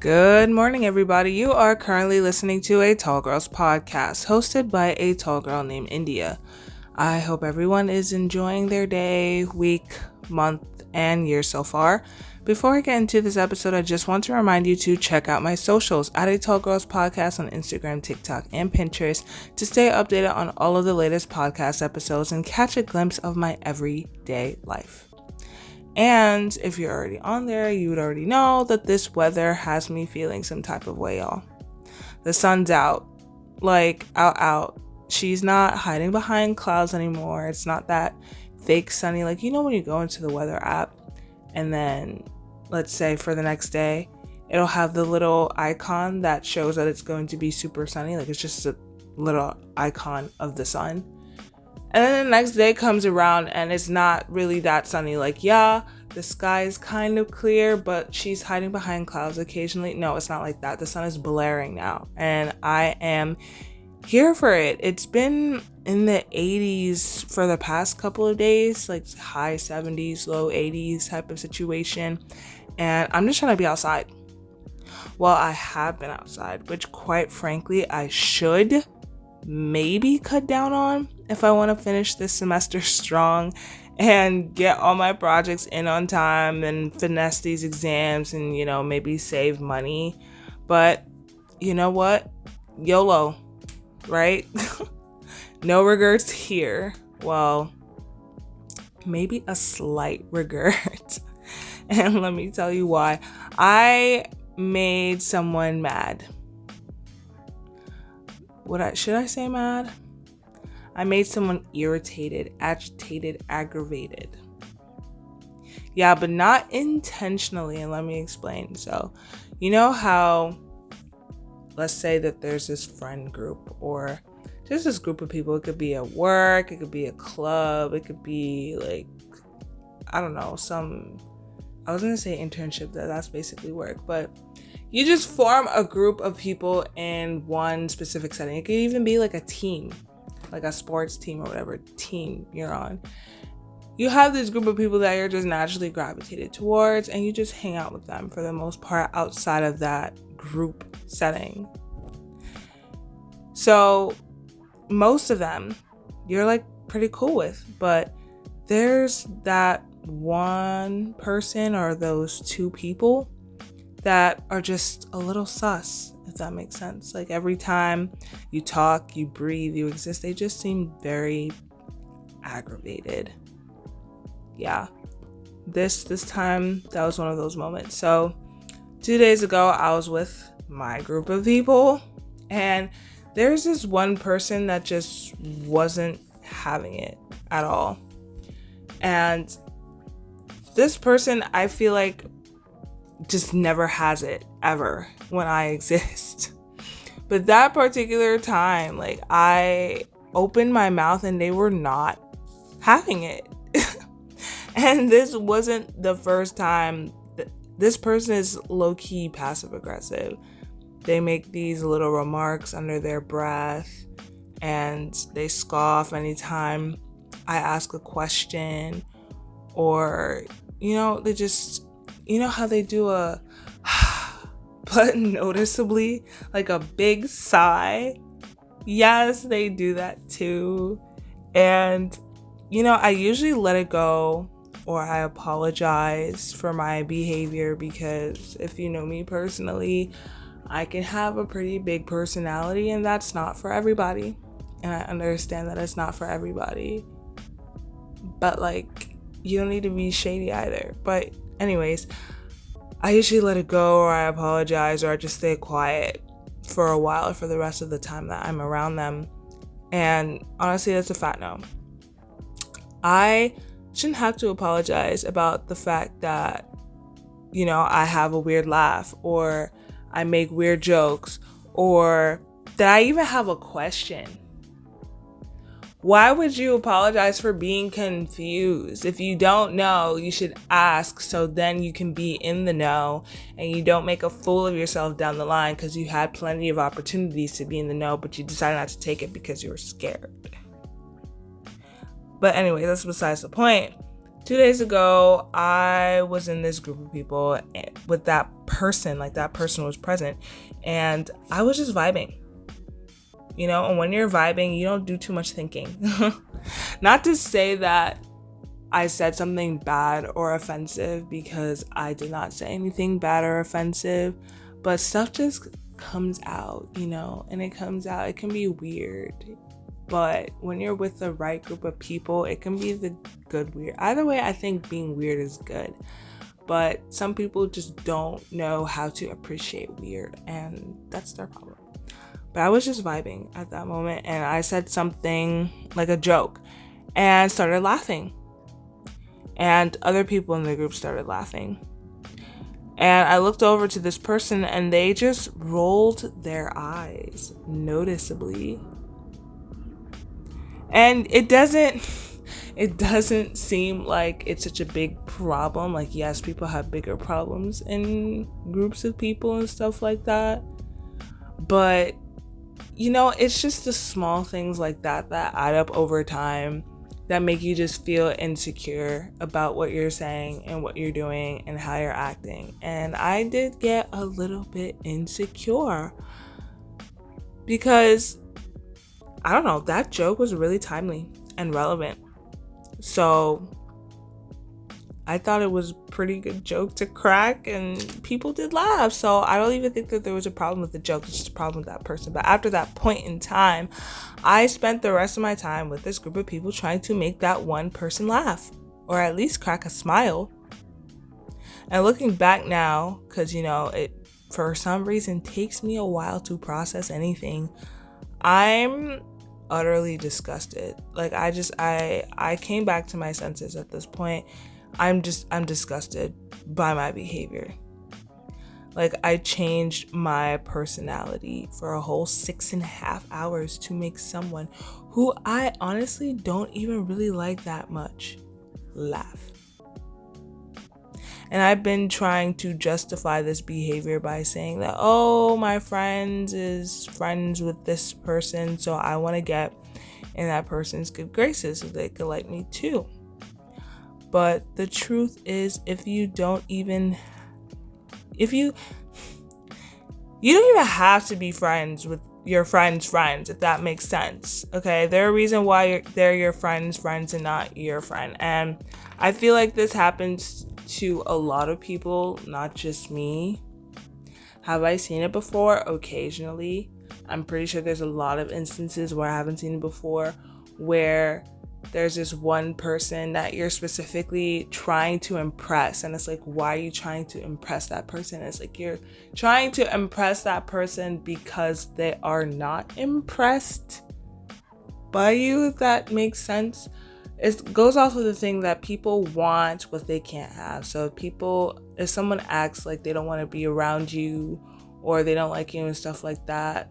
Good morning, everybody. You are currently listening to a Tall Girls podcast hosted by a tall girl named India. I hope everyone is enjoying their day, week, month, and year so far. Before I get into this episode, I just want to remind you to check out my socials at a Tall Girls podcast on Instagram, TikTok, and Pinterest to stay updated on all of the latest podcast episodes and catch a glimpse of my everyday life. And if you're already on there, you would already know that this weather has me feeling some type of way, y'all. The sun's out, like out. She's not hiding behind clouds anymore. It's not that fake sunny, like, when you go into the weather app and then, let's say for the next day, it'll have the little icon that shows that it's going to be super sunny. Like, it's just a little icon of the sun. And then the next day comes around and it's not really that sunny. Like, yeah, the sky is kind of clear, but she's hiding behind clouds occasionally. No, it's not like that. The sun is blaring now. And I am here for it. It's been in the 80s for the past couple of days, like high 70s, low 80s type of situation. And I'm just trying to be outside. Well, I have been outside, which quite frankly, I should maybe cut down on if I want to finish this semester strong and get all my projects in on time and finesse these exams and, maybe save money. But you know what? YOLO, right? No regrets here. Well, maybe a slight regret. And let me tell you why. I made someone mad. Should I say mad? I made someone irritated, agitated, aggravated. Yeah, but not intentionally, and let me explain. So, you know how, let's say that there's this friend group or just this group of people. It could be at work, it could be a club, it could be like, I don't know, I was going to say internship, that's basically work, but you just form a group of people in one specific setting. It could even be like a team, like a sports team or whatever team you're on. You have this group of people that you're just naturally gravitated towards, and you just hang out with them for the most part outside of that group setting. So most of them you're like pretty cool with, but there's that one person or those two people that are just a little sus, if that makes sense. Like every time you talk, you breathe, you exist, they just seem very aggravated. Yeah. This time, that was one of those moments. So 2 days ago, I was with my group of people, and there's this one person that just wasn't having it at all. And this person, I feel like, just never has it ever when I exist. But that particular time, like, I opened my mouth and they were not having it. And this wasn't the first time. This person is low-key passive-aggressive. They make these little remarks under their breath and they scoff anytime I ask a question, or they just, how they do a but noticeably like a big sigh. Yes, they do that too. And I usually let it go, or I apologize for my behavior, because if you know me personally, I can have a pretty big personality, and that's not for everybody. And I understand that it's not for everybody. But like, you don't need to be shady either. But anyways, I usually let it go, or I apologize, or I just stay quiet for a while, for the rest of the time that I'm around them. And honestly, that's a fat no. I shouldn't have to apologize about the fact that, I have a weird laugh, or I make weird jokes, or that I even have a question. Why would you apologize for being confused? If you don't know, you should ask, so then you can be in the know and you don't make a fool of yourself down the line because you had plenty of opportunities to be in the know, but you decided not to take it because you were scared. But anyway, that's besides the point. 2 days ago, I was in this group of people with that person, like that person was present, and I was just vibing. And when you're vibing, you don't do too much thinking. Not to say that I said something bad or offensive, because I did not say anything bad or offensive, but stuff just comes out, and it comes out. It can be weird. But when you're with the right group of people, it can be the good weird. Either way, I think being weird is good. But some people just don't know how to appreciate weird, and that's their problem. But I was just vibing at that moment, and I said something like a joke and started laughing. And other people in the group started laughing. And I looked over to this person, and they just rolled their eyes noticeably. And it doesn't seem like it's such a big problem. Like, yes, people have bigger problems in groups of people and stuff like that. But, it's just the small things like that add up over time that make you just feel insecure about what you're saying and what you're doing and how you're acting. And I did get a little bit insecure because, I don't know, that joke was really timely and relevant. So I thought it was a pretty good joke to crack, and people did laugh. So I don't even think that there was a problem with the joke. It's just a problem with that person. But after that point in time, I spent the rest of my time with this group of people trying to make that one person laugh, or at least crack a smile. And looking back now, because, it for some reason takes me a while to process anything, I'm utterly disgusted. Like, I came back to my senses at this point. I'm disgusted by my behavior. Like, I changed my personality for a whole 6.5 hours to make someone who I honestly don't even really like that much laugh. And I've been trying to justify this behavior by saying that, oh, my friend is friends with this person, so I want to get in that person's good graces so they could like me too. But the truth is, you don't even have to be friends with your friend's friends, if that makes sense. Okay, there's a reason why they're your friend's friends and not your friend. And I feel like this happens to a lot of people, not just me. Have I seen it before? Occasionally. I'm pretty sure there's a lot of instances where I haven't seen it before, where there's this one person that you're specifically trying to impress, and it's like, why are you trying to impress that person? It's like you're trying to impress that person because they are not impressed by you, if that makes sense. It goes off of the thing that people want what they can't have. So if someone acts like they don't want to be around you, or they don't like you and stuff like that,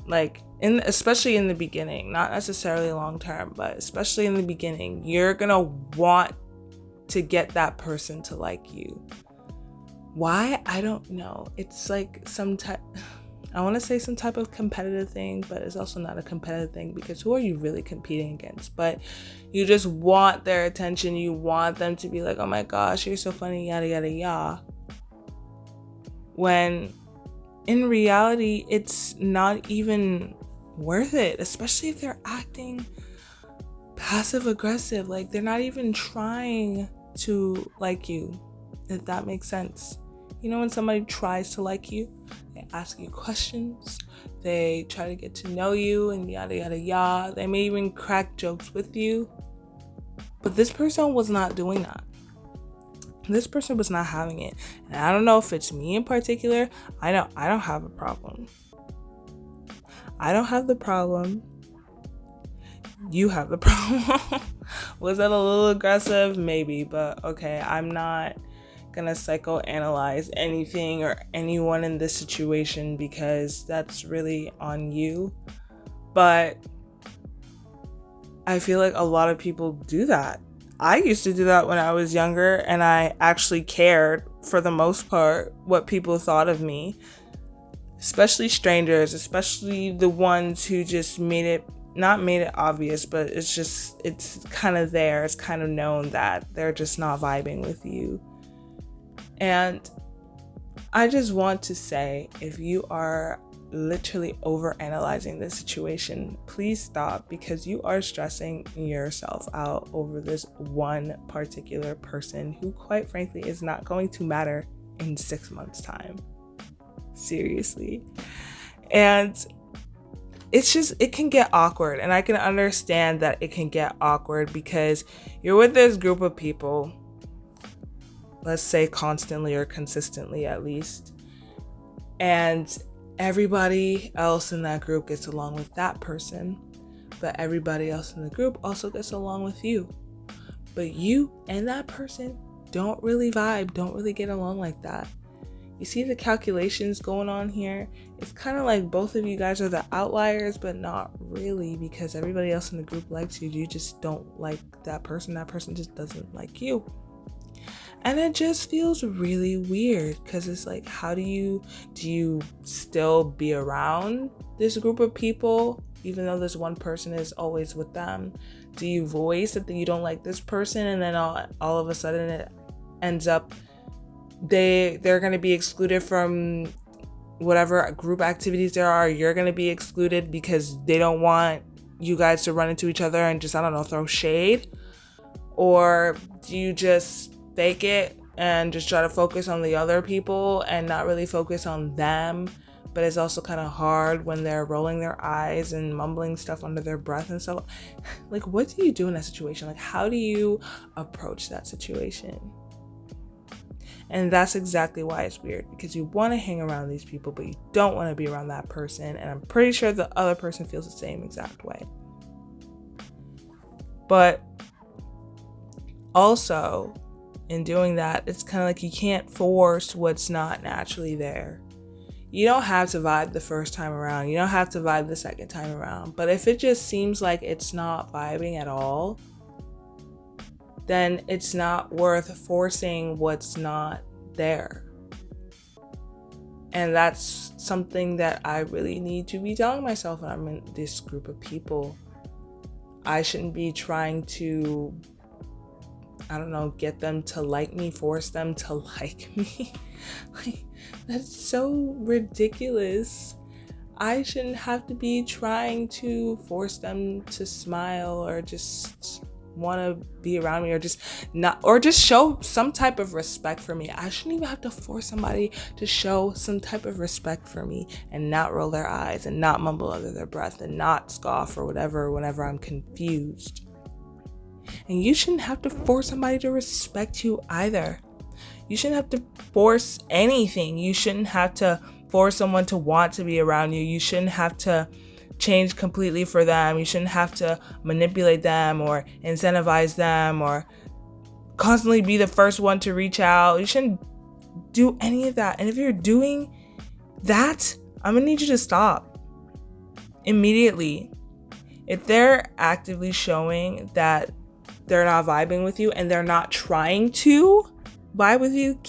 like especially in the beginning, not necessarily long term, but especially in the beginning, you're gonna want to get that person to like you. Why? I don't know. It's like I want to say some type of competitive thing, but it's also not a competitive thing, because who are you really competing against? But you just want their attention. You want them to be like, oh my gosh, you're so funny, yada yada yada. When in reality, it's not even worth it, especially if they're acting passive aggressive. Like, they're not even trying to like you, if that makes sense. When somebody tries to like you, they ask you questions, they try to get to know you, and yada yada yada. They may even crack jokes with you. But this person was not doing that. This person was not having it. And I don't know if it's me in particular. I don't have a problem. I don't have the problem. You have the problem. Was that a little aggressive? Maybe, but okay, I'm not gonna psychoanalyze anything or anyone in this situation, because that's really on you. But I feel like a lot of people do that. I used to do that when I was younger, and I actually cared, for the most part, what people thought of me. Especially strangers, especially the ones who just made it not made it obvious, but it's kind of there. It's kind of known that they're just not vibing with you. And I just want to say, if you are literally overanalyzing this situation, please stop, because you are stressing yourself out over this one particular person who, quite frankly, is not going to matter in 6 months' time. Seriously. And it can get awkward, and I can understand that it can get awkward because you're with this group of people, let's say constantly or consistently at least, and everybody else in that group gets along with that person, but everybody else in the group also gets along with you. But you and that person don't really vibe, don't really get along like that. You see the calculations going on here? It's kind of like both of you guys are the outliers, but not really, because everybody else in the group likes you. You just don't like that person. That person just doesn't like you. And it just feels really weird, because it's like, how do you still be around this group of people even though this one person is always with them? Do you voice that you don't like this person, and then all of a sudden it ends up they're going to be excluded from whatever group activities there are? You're going to be excluded because they don't want you guys to run into each other and just, I don't know, throw shade? Or do you just fake it and just try to focus on the other people and not really focus on them? But it's also kind of hard when they're rolling their eyes and mumbling stuff under their breath and stuff. Like, what do you do in that situation? Like, how do you approach that situation? And that's exactly why it's weird, because you want to hang around these people, but you don't want to be around that person. And I'm pretty sure the other person feels the same exact way. But also, in doing that, it's kind of like you can't force what's not naturally there. You don't have to vibe the first time around. You don't have to vibe the second time around. But if it just seems like it's not vibing at all, then it's not worth forcing what's not there. And that's something that I really need to be telling myself when I'm in this group of people. I shouldn't be trying to, I don't know, get them to like me, force them to like me. Like, that's so ridiculous. I shouldn't have to be trying to force them to smile or just want to be around me, or just show some type of respect for me. I shouldn't even have to force somebody to show some type of respect for me and not roll their eyes and not mumble under their breath and not scoff or whatever whenever I'm confused. And you shouldn't have to force somebody to respect you either. You shouldn't have to force anything. You shouldn't have to force someone to want to be around you. You shouldn't have to change completely for them. You shouldn't have to manipulate them or incentivize them or constantly be the first one to reach out. You shouldn't do any of that. And if you're doing that, I'm gonna need you to stop immediately. If they're actively showing that they're not vibing with you and they're not trying to vibe with you,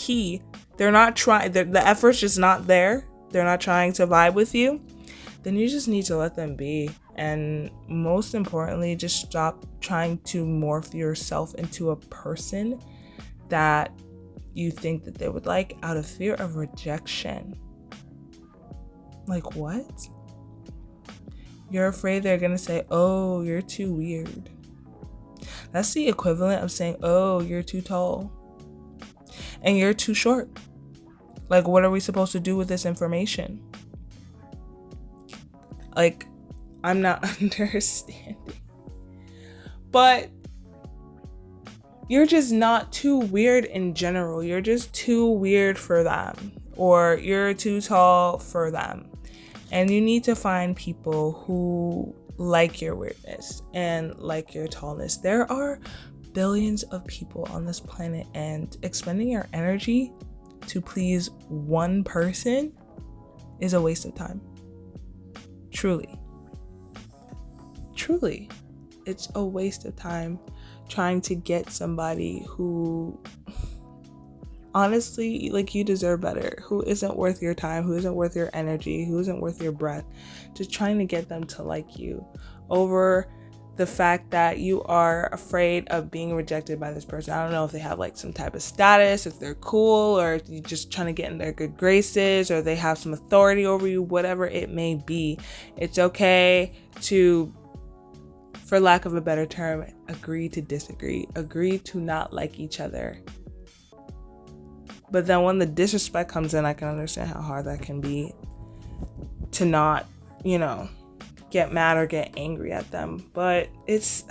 they're not trying, the effort's just not there, they're not trying to vibe with you, then you just need to let them be. And most importantly, just stop trying to morph yourself into a person that you think that they would like out of fear of rejection. Like, what? You're afraid they're gonna say, oh, you're too weird. That's the equivalent of saying, oh, you're too tall and you're too short. Like, what are we supposed to do with this information? Like, I'm not understanding. But you're just not too weird in general. You're just too weird for them, or you're too tall for them. And you need to find people who like your weirdness and like your tallness. There are billions of people on this planet, and expending your energy to please one person is a waste of time. Truly, it's a waste of time trying to get somebody who honestly, like, you deserve better. Who isn't worth your time? Who isn't worth your energy? Who isn't worth your breath? Just trying to get them to like you over the fact that you are afraid of being rejected by this person. I don't know if they have like some type of status, if they're cool, or if you're just trying to get in their good graces, or they have some authority over you, whatever it may be. It's okay to, for lack of a better term, agree to disagree, agree to not like each other. But then when the disrespect comes in, I can understand how hard that can be to not, get mad or get angry at them. But it's,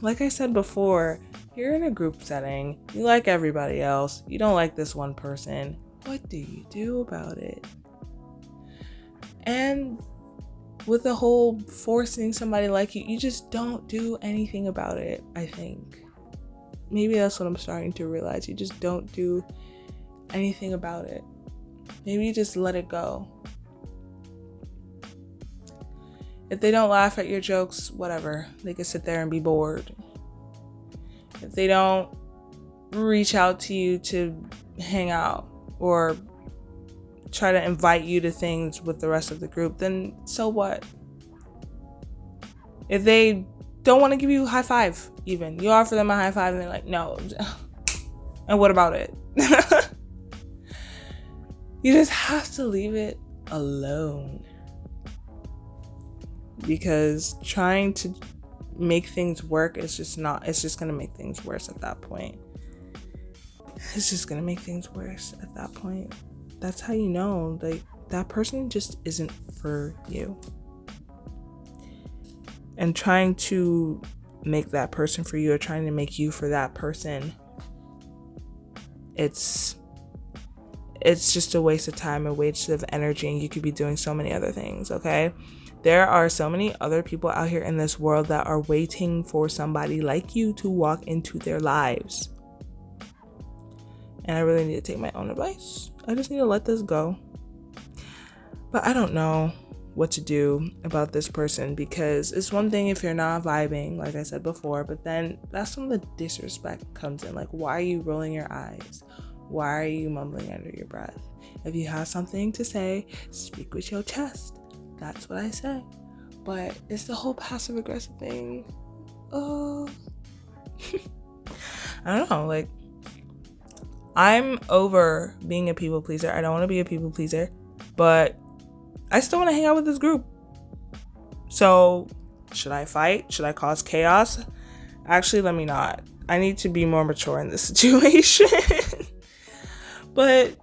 like I said before, you're in a group setting, you like everybody else, you don't like this one person. What do you do about it? And with the whole forcing somebody like you just don't do anything about it, I think. Maybe that's what I'm starting to realize. You just don't do anything about it. Maybe you just let it go. If they don't laugh at your jokes, whatever. They can sit there and be bored. If they don't reach out to you to hang out or try to invite you to things with the rest of the group, then so what? If they don't want to give you a high five, even, you offer them a high five and they're like, no. And what about it? You just have to leave it alone. Because trying to make things work is just not, it's just going to make things worse at that point. It's just going to make things worse at that point. That's how you know, like, that person just isn't for you. And trying to make that person for you, or trying to make you for that person, it's just a waste of time, a waste of energy, and you could be doing so many other things, okay? There are so many other people out here in this world that are waiting for somebody like you to walk into their lives. And I really need to take my own advice. I just need to let this go. But I don't know what to do about this person, because it's one thing if you're not vibing, like I said before, but then that's when the disrespect comes in. Like, why are you rolling your eyes? Why are you mumbling under your breath? If you have something to say, speak with your chest. That's what I say. But it's the whole passive aggressive thing. Oh, I don't know. Like, I'm over being a people pleaser. I don't want to be a people pleaser, but I still want to hang out with this group. So should I fight? Should I cause chaos? Actually, let me not. I need to be more mature in this situation. But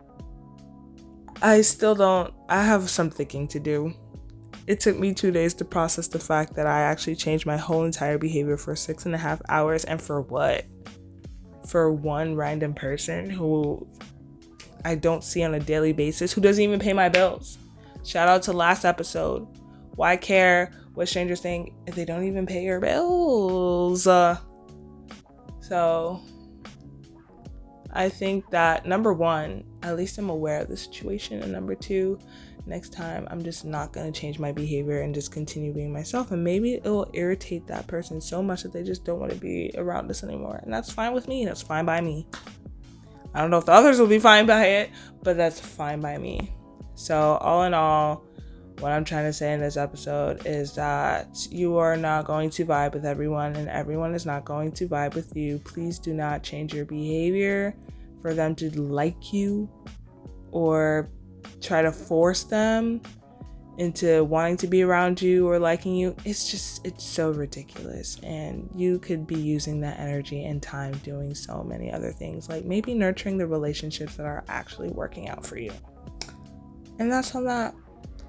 I still don't. I have some thinking to do. It took me 2 days to process the fact that I actually changed my whole entire behavior for 6.5 hours. And for what? For one random person who I don't see on a daily basis, who doesn't even pay my bills. Shout out to last episode. Why care what strangers think if they don't even pay your bills? So I think that, number one, at least I'm aware of the situation. And number two, next time I'm just not going to change my behavior and just continue being myself. And maybe it will irritate that person so much that they just don't want to be around us anymore. And that's fine with me. That's fine by me. I don't know if the others will be fine by it, but that's fine by me. So all in all, what I'm trying to say in this episode is that you are not going to vibe with everyone, and everyone is not going to vibe with you. Please do not change your behavior for them to like you, or try to force them into wanting to be around you or liking you. It's so ridiculous. And you could be using that energy and time doing so many other things, like maybe nurturing the relationships that are actually working out for you. And that's on that.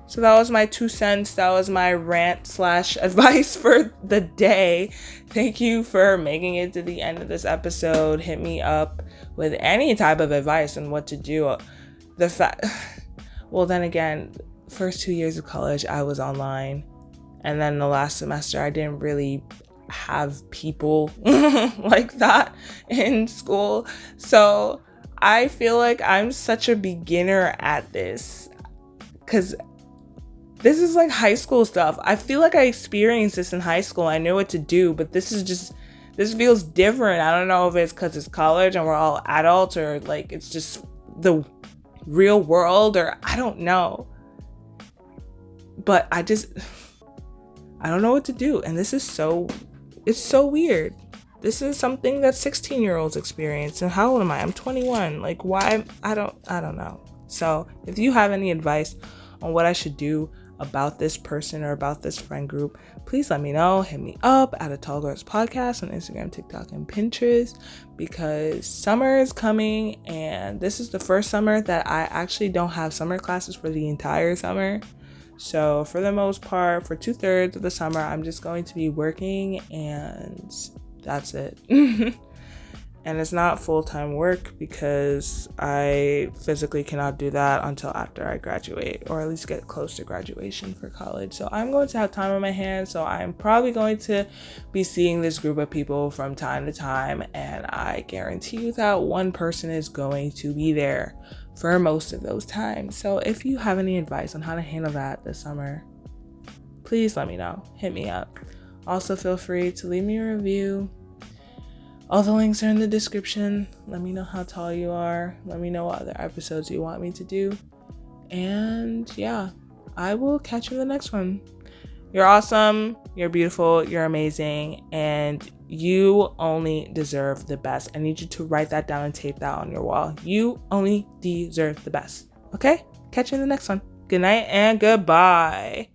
So that was my 2 cents. That was my rant / advice for the day. Thank you for making it to the end of this episode. Hit me up with any type of advice on what to do. Well, then again, first 2 years of college, I was online. And then the last semester, I didn't really have people like that in school. So I feel like I'm such a beginner at this, because this is like high school stuff. I feel like I experienced this in high school. I know what to do, but this is just This feels different. I don't know if it's because it's college and we're all adults, or like it's just the real world, or I don't know. But I don't know what to do. And it's so weird. This is something that 16-year-olds experience. And how old am I? I'm 21. Like, why? I don't know. So if you have any advice on what I should do about this person or about this friend group, please let me know. Hit me up at a Tall Girls Podcast on Instagram, TikTok, and Pinterest, because summer is coming, and this is the first summer that I actually don't have summer classes for the entire summer. So for the most part, for 2/3 of the summer, I'm just going to be working, and that's it. And it's not full-time work because I physically cannot do that until after I graduate, or at least get close to graduation for college. So I'm going to have time on my hands. So I'm probably going to be seeing this group of people from time to time. And I guarantee you that one person is going to be there for most of those times. So if you have any advice on how to handle that this summer, please let me know. Hit me up. Also, feel free to leave me a review. All the links are in the description. Let me know how tall you are. Let me know what other episodes you want me to do. And yeah, I will catch you in the next one. You're awesome. You're beautiful. You're amazing. And you only deserve the best. I need you to write that down and tape that on your wall. You only deserve the best. Okay? Catch you in the next one. Good night and goodbye.